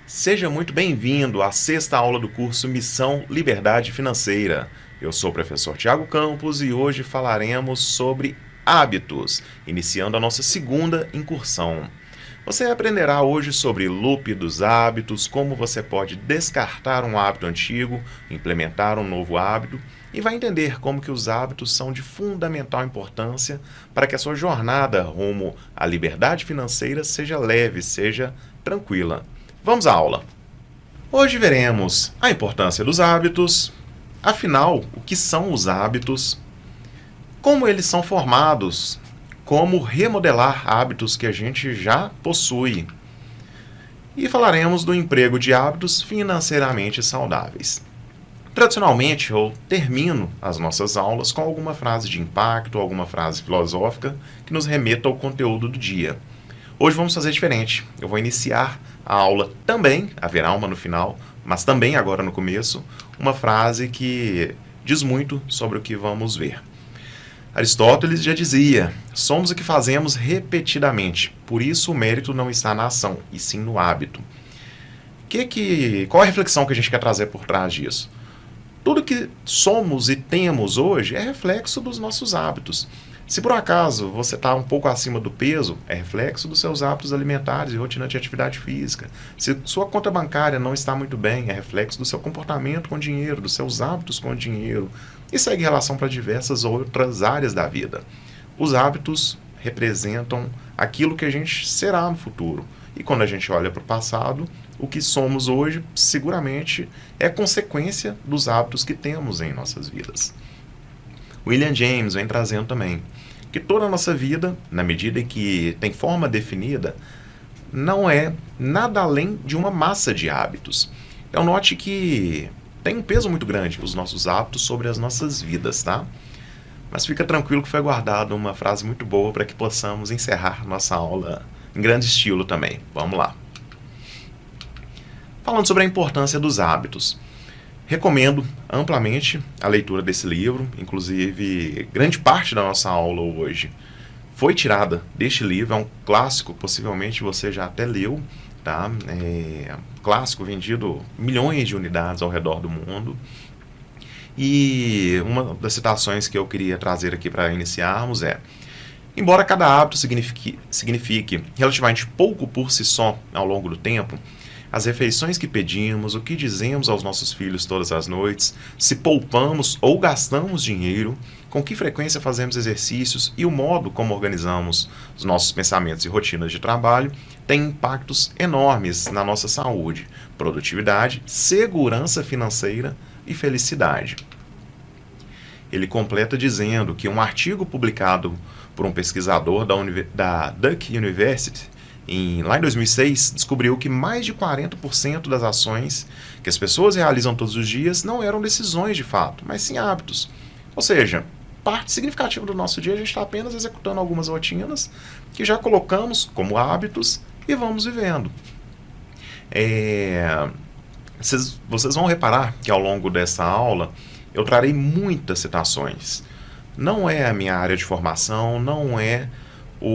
Seja muito bem-vindo à sexta aula do curso Missão Liberdade Financeira. Eu sou o professor Tiago Campos e hoje falaremos sobre hábitos, iniciando a nossa segunda incursão. Você aprenderá hoje sobre loop dos hábitos, como você pode descartar um hábito antigo, implementar um novo hábito e vai entender como que os hábitos são de fundamental importância para que a sua jornada rumo à liberdade financeira seja leve, seja tranquila. Vamos à aula. Hoje veremos a importância dos hábitos, afinal, o que são os hábitos, como eles são formados, como remodelar hábitos que a gente já possui. E falaremos do emprego de hábitos financeiramente saudáveis. Tradicionalmente, eu termino as nossas aulas com alguma frase de impacto, alguma frase filosófica que nos remeta ao conteúdo do dia. Hoje vamos fazer diferente. Eu vou iniciar a aula também, haverá uma no final, mas também agora no começo, uma frase que diz muito sobre o que vamos ver. Aristóteles já dizia: somos o que fazemos repetidamente, por isso o mérito não está na ação, e sim no hábito. Qual a reflexão que a gente quer trazer por trás disso? Tudo que somos e temos hoje é reflexo dos nossos hábitos. Se por acaso você está um pouco acima do peso, é reflexo dos seus hábitos alimentares e rotina de atividade física. Se sua conta bancária não está muito bem, é reflexo do seu comportamento com o dinheiro, dos seus hábitos com o dinheiro. E segue relação para diversas outras áreas da vida. Os hábitos representam aquilo que a gente será no futuro. E quando a gente olha para o passado, o que somos hoje seguramente é consequência dos hábitos que temos em nossas vidas. William James vem trazendo também que toda a nossa vida, na medida em que tem forma definida, não é nada além de uma massa de hábitos. Então note que tem um peso muito grande os nossos hábitos sobre as nossas vidas, tá? Mas fica tranquilo que foi guardada uma frase muito boa para que possamos encerrar nossa aula em grande estilo também. Vamos lá. Falando sobre a importância dos hábitos. Recomendo amplamente a leitura desse livro, inclusive grande parte da nossa aula hoje foi tirada deste livro, é um clássico, possivelmente você já até leu, tá? Clássico vendido milhões de unidades ao redor do mundo. E uma das citações que eu queria trazer aqui para iniciarmos é: embora cada hábito signifique relativamente pouco por si só ao longo do tempo, as refeições que pedimos, o que dizemos aos nossos filhos todas as noites, se poupamos ou gastamos dinheiro, com que frequência fazemos exercícios e o modo como organizamos os nossos pensamentos e rotinas de trabalho tem impactos enormes na nossa saúde, produtividade, segurança financeira e felicidade. Ele completa dizendo que um artigo publicado por um pesquisador da Duke University lá em 2006, descobriu que mais de 40% das ações que as pessoas realizam todos os dias não eram decisões de fato, mas sim hábitos. Ou seja, parte significativa do nosso dia a gente está apenas executando algumas rotinas que já colocamos como hábitos e vamos vivendo. Vocês vão reparar que ao longo dessa aula eu trarei muitas citações. Não é a minha área de formação, não é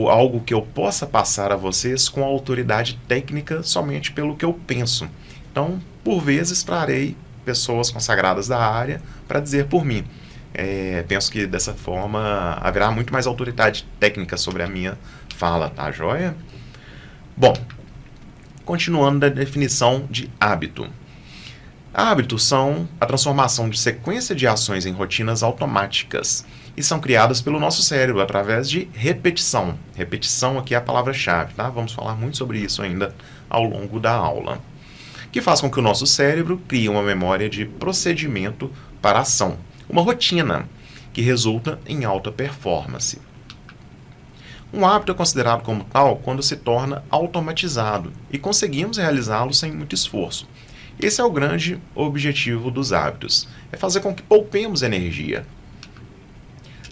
algo que eu possa passar a vocês com autoridade técnica somente pelo que eu penso. Então, por vezes, trarei pessoas consagradas da área para dizer por mim. Penso que dessa forma haverá muito mais autoridade técnica sobre a minha fala, tá joia? Bom, continuando da definição de hábito. Hábitos são a transformação de sequência de ações em rotinas automáticas e são criadas pelo nosso cérebro através de repetição. Repetição aqui é a palavra-chave, tá? Vamos falar muito sobre isso ainda ao longo da aula. Que faz com que o nosso cérebro crie uma memória de procedimento para ação, uma rotina que resulta em alta performance. Um hábito é considerado como tal quando se torna automatizado e conseguimos realizá-lo sem muito esforço. Esse é o grande objetivo dos hábitos, é fazer com que poupemos energia.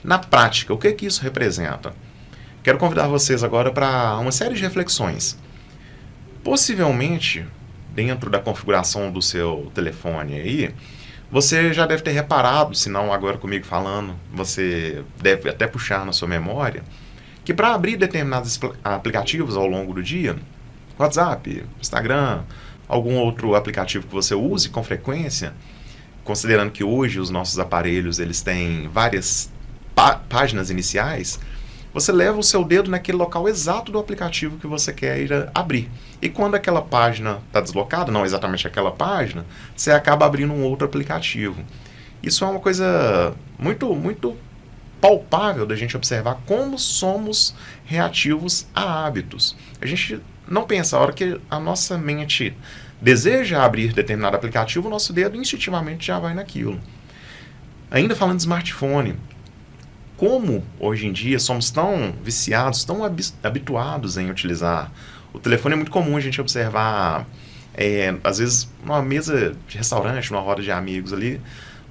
Na prática, o que isso representa? Quero convidar vocês agora para uma série de reflexões. Possivelmente, dentro da configuração do seu telefone aí, Você já deve ter reparado, se não agora comigo falando, você deve até puxar na sua memória, que para abrir determinados aplicativos ao longo do dia, WhatsApp, Instagram, algum outro aplicativo que você use com frequência, considerando que hoje os nossos aparelhos eles têm várias páginas iniciais, você leva o seu dedo naquele local exato do aplicativo que você quer ir abrir. E quando aquela página está deslocada, não exatamente aquela página, você acaba abrindo um outro aplicativo. Isso é uma coisa muito palpável da gente observar como somos reativos a hábitos. A gente não pensa, a hora que a nossa mente deseja abrir determinado aplicativo, o nosso dedo instintivamente já vai naquilo. Ainda falando de smartphone, como hoje em dia somos tão viciados, tão habituados em utilizar o telefone, é muito comum a gente observar, às vezes, numa mesa de restaurante, numa roda de amigos ali,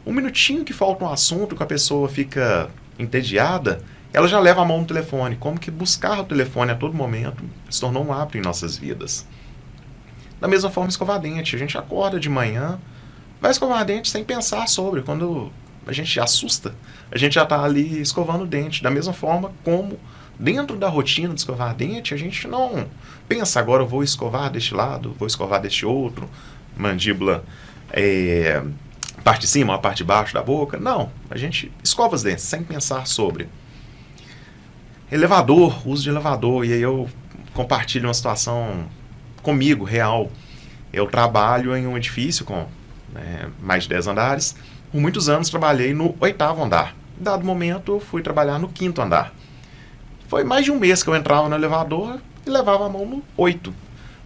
um minutinho que falta um assunto que a pessoa fica entediada, ela já leva a mão no telefone. Como que buscar o telefone a todo momento se tornou um hábito em nossas vidas. Da mesma forma, escovar dente. A gente acorda de manhã, vai escovar dente sem pensar sobre. Quando a gente assusta, a gente já está ali escovando o dente. Da mesma forma como dentro da rotina de escovar dente, a gente não pensa, agora eu vou escovar deste lado, vou escovar deste outro, mandíbula, parte de cima, a parte de baixo da boca. Não, a gente escova os dentes sem pensar sobre. Elevador, uso de elevador, e aí eu compartilho uma situação comigo, real. Eu trabalho em um edifício com mais de 10 andares. Por muitos anos trabalhei no 8º andar. Em dado momento eu fui trabalhar no 5º andar. Foi mais de um mês que eu entrava no elevador e levava a mão no 8,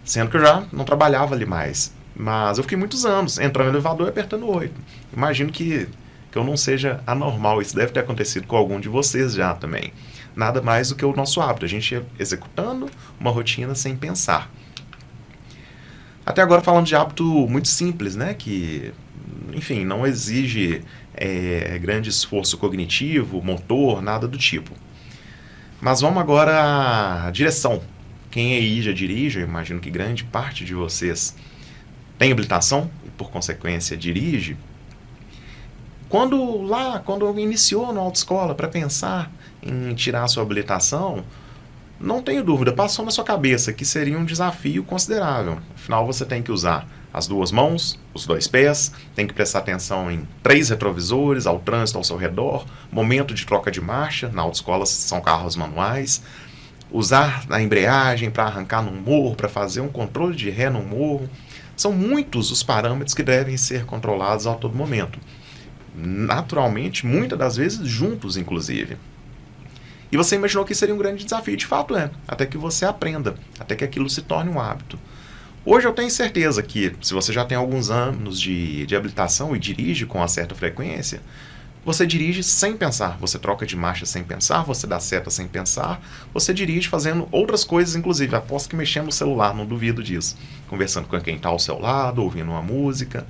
sendo que eu já não trabalhava ali mais. Mas eu fiquei muitos anos entrando no elevador e apertando o 8. Imagino que eu não seja anormal. Isso deve ter acontecido com algum de vocês já também. Nada mais do que o nosso hábito. A gente ia executando uma rotina sem pensar. Até agora falando de hábito muito simples, né? Que, enfim, não exige grande esforço cognitivo, motor, nada do tipo. Mas vamos agora à direção. Quem aí já dirige, eu imagino que grande parte de vocês tem habilitação e, por consequência, dirige. Quando iniciou na autoescola para pensar em tirar a sua habilitação, não tenho dúvida, passou na sua cabeça que seria um desafio considerável. Afinal, você tem que usar as 2 mãos, os 2 pés, tem que prestar atenção em 3 retrovisores, ao trânsito ao seu redor, momento de troca de marcha, na autoescola são carros manuais, usar a embreagem para arrancar num morro, para fazer um controle de ré num morro. São muitos os parâmetros que devem ser controlados a todo momento. Naturalmente, muitas das vezes juntos, inclusive. E você imaginou que seria um grande desafio, de fato até que você aprenda, até que aquilo se torne um hábito. Hoje eu tenho certeza que, se você já tem alguns anos de habilitação e dirige com uma certa frequência, você dirige sem pensar, você troca de marcha sem pensar, você dá seta sem pensar, você dirige fazendo outras coisas, inclusive, aposto que mexendo no celular, não duvido disso, conversando com quem está ao seu lado, ouvindo uma música.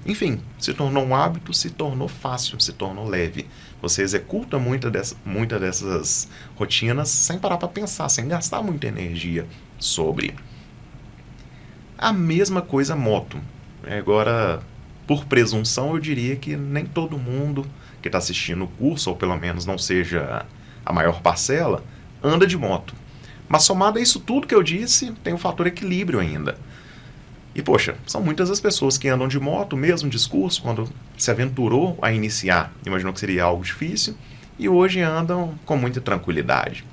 Enfim, se tornou um hábito, se tornou fácil, se tornou leve. Você executa muitas dessas rotinas sem parar para pensar, sem gastar muita energia sobre. A mesma coisa moto. Agora, por presunção, eu diria que nem todo mundo que está assistindo o curso, ou pelo menos não seja a maior parcela, anda de moto. Mas somado a isso tudo que eu disse, tem o fator equilíbrio ainda. E, poxa, são muitas as pessoas que andam de moto, mesmo discurso, quando se aventurou a iniciar, imaginou que seria algo difícil, e hoje andam com muita tranquilidade.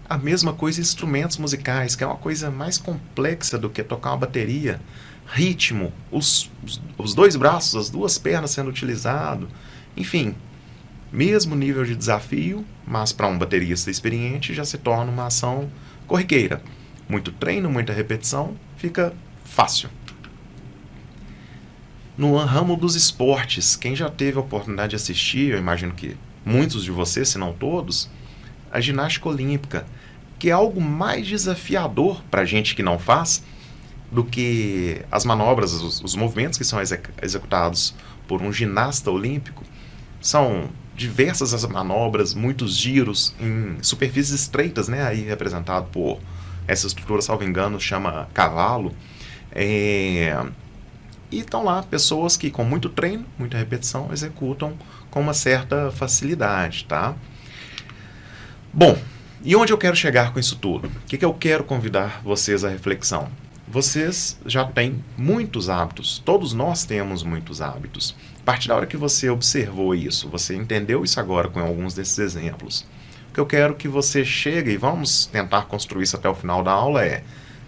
A mesma coisa instrumentos musicais, que é uma coisa mais complexa do que tocar uma bateria. Ritmo, os 2 braços, as 2 pernas sendo utilizados, enfim, mesmo nível de desafio, mas para um baterista experiente já se torna uma ação corriqueira. Muito treino, muita repetição, fica fácil. No ramo dos esportes, quem já teve a oportunidade de assistir, eu imagino que muitos de vocês, se não todos, a ginástica olímpica, que é algo mais desafiador para a gente que não faz do que as manobras, os movimentos que são executados por um ginasta olímpico. São diversas as manobras, muitos giros em superfícies estreitas, né, aí representado por essa estrutura, salvo engano, chama cavalo. E estão lá pessoas que com muito treino, muita repetição, executam com uma certa facilidade, tá? Bom, e onde eu quero chegar com isso tudo? O que eu quero convidar vocês à reflexão? Vocês já têm muitos hábitos, todos nós temos muitos hábitos. A partir da hora que você observou isso, você entendeu isso agora com alguns desses exemplos. O que eu quero que você chegue, e vamos tentar construir isso até o final da aula, é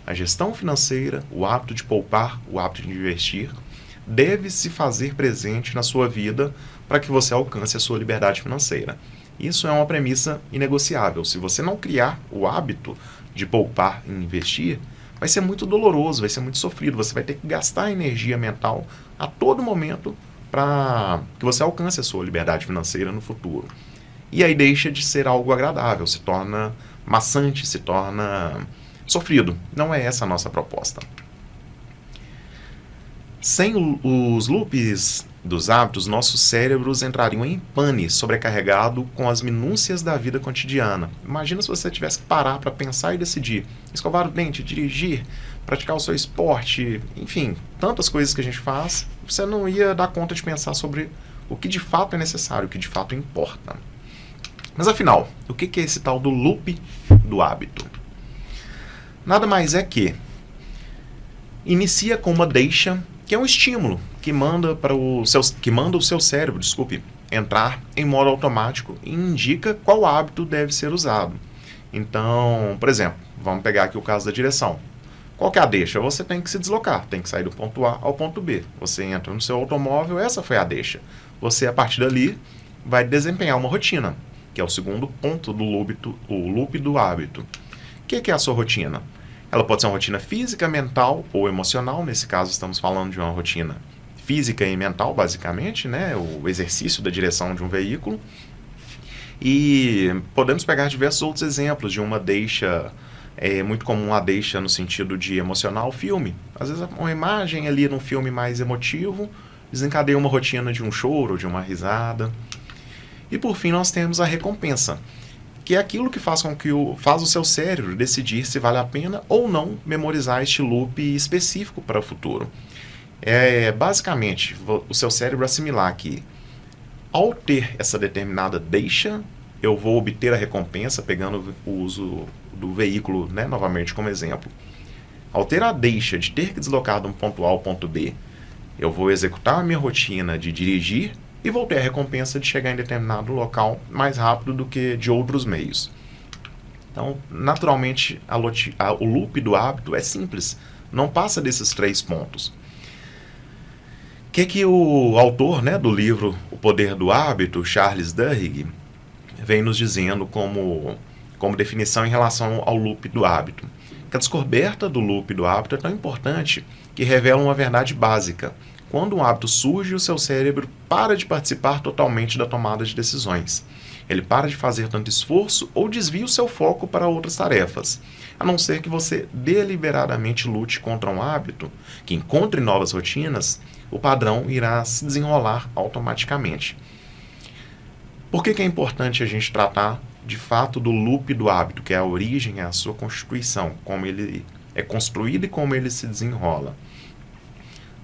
a gestão financeira, o hábito de poupar, o hábito de investir, deve se fazer presente na sua vida para que você alcance a sua liberdade financeira. Isso é uma premissa inegociável. Se você não criar o hábito de poupar e investir, vai ser muito doloroso, vai ser muito sofrido. Você vai ter que gastar energia mental a todo momento para que você alcance a sua liberdade financeira no futuro. E aí deixa de ser algo agradável, se torna maçante, se torna sofrido. Não é essa a nossa proposta. Sem os loops dos hábitos, nossos cérebros entrariam em pane, sobrecarregado com as minúcias da vida cotidiana. Imagina se você tivesse que parar para pensar e decidir. Escovar o dente, dirigir, praticar o seu esporte, enfim, tantas coisas que a gente faz, você não ia dar conta de pensar sobre o que de fato é necessário, o que de fato importa. Mas afinal, o que é esse tal do loop do hábito? Nada mais é que inicia com uma deixa, que é um estímulo que manda o seu cérebro, entrar em modo automático e indica qual hábito deve ser usado. Então, por exemplo, vamos pegar aqui o caso da direção. Qual que é a deixa? Você tem que se deslocar, tem que sair do ponto A ao ponto B. Você entra no seu automóvel, essa foi a deixa. Você, a partir dali, vai desempenhar uma rotina, que é o segundo ponto do loop do hábito. O que é a sua rotina? Ela pode ser uma rotina física, mental ou emocional. Nesse caso, estamos falando de uma rotina física e mental, basicamente, né? O exercício da direção de um veículo. E podemos pegar diversos outros exemplos de uma deixa, muito comum a deixa no sentido de emocional, filme. Às vezes uma imagem ali num filme mais emotivo desencadeia uma rotina de um choro, de uma risada. E por fim nós temos a recompensa, que é aquilo que faz o seu cérebro decidir se vale a pena ou não memorizar este loop específico para o futuro. Basicamente, o seu cérebro assimilar que, ao ter essa determinada deixa, eu vou obter a recompensa, pegando o uso do veículo, né, novamente como exemplo. Ao ter a deixa de ter que deslocar de um ponto A ao ponto B, eu vou executar a minha rotina de dirigir e vou ter a recompensa de chegar em determinado local mais rápido do que de outros meios. Então, naturalmente, o loop do hábito é simples, não passa desses 3 pontos. O que o autor, né, do livro O Poder do Hábito, Charles Duhigg, vem nos dizendo como definição em relação ao loop do hábito? Que a descoberta do loop do hábito é tão importante que revela uma verdade básica. Quando um hábito surge, o seu cérebro para de participar totalmente da tomada de decisões. Ele para de fazer tanto esforço ou desvia o seu foco para outras tarefas. A não ser que você deliberadamente lute contra um hábito, que encontre novas rotinas, o padrão irá se desenrolar automaticamente. Por que é importante a gente tratar, de fato, do loop do hábito, que é a origem, é a sua constituição, como ele é construído e como ele se desenrola?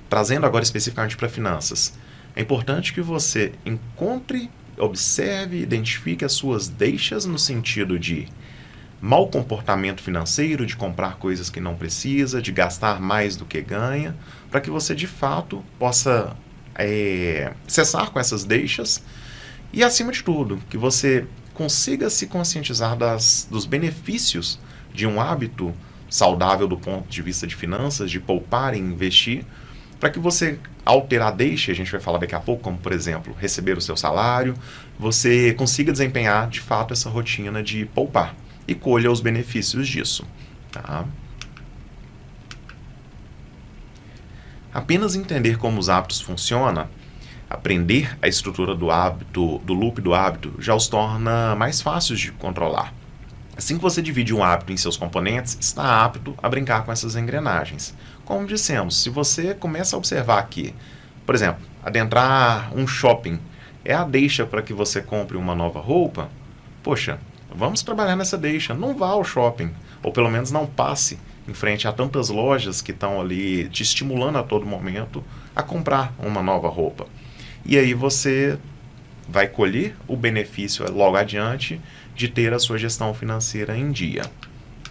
Trazendo agora especificamente para finanças, é importante que você encontre, observe, identifique as suas deixas no sentido de mau comportamento financeiro, de comprar coisas que não precisa, de gastar mais do que ganha, para que você de fato possa cessar com essas deixas e, acima de tudo, que você consiga se conscientizar dos benefícios de um hábito saudável do ponto de vista de finanças, de poupar e investir, para que você, ao ter a deixa, a gente vai falar daqui a pouco, como por exemplo, receber o seu salário, você consiga desempenhar de fato essa rotina de poupar e colha os benefícios disso. Tá? Apenas entender como os hábitos funcionam, aprender a estrutura do hábito, do loop do hábito, já os torna mais fáceis de controlar. Assim que você divide um hábito em seus componentes, está apto a brincar com essas engrenagens. Como dissemos, se você começa a observar que, por exemplo, adentrar um shopping é a deixa para que você compre uma nova roupa, poxa, Vamos trabalhar nessa deixa. Não vá ao shopping, ou pelo menos não passe em frente a tantas lojas que estão ali te estimulando a todo momento a comprar uma nova roupa. E aí você vai colher o benefício logo adiante de ter a sua gestão financeira em dia.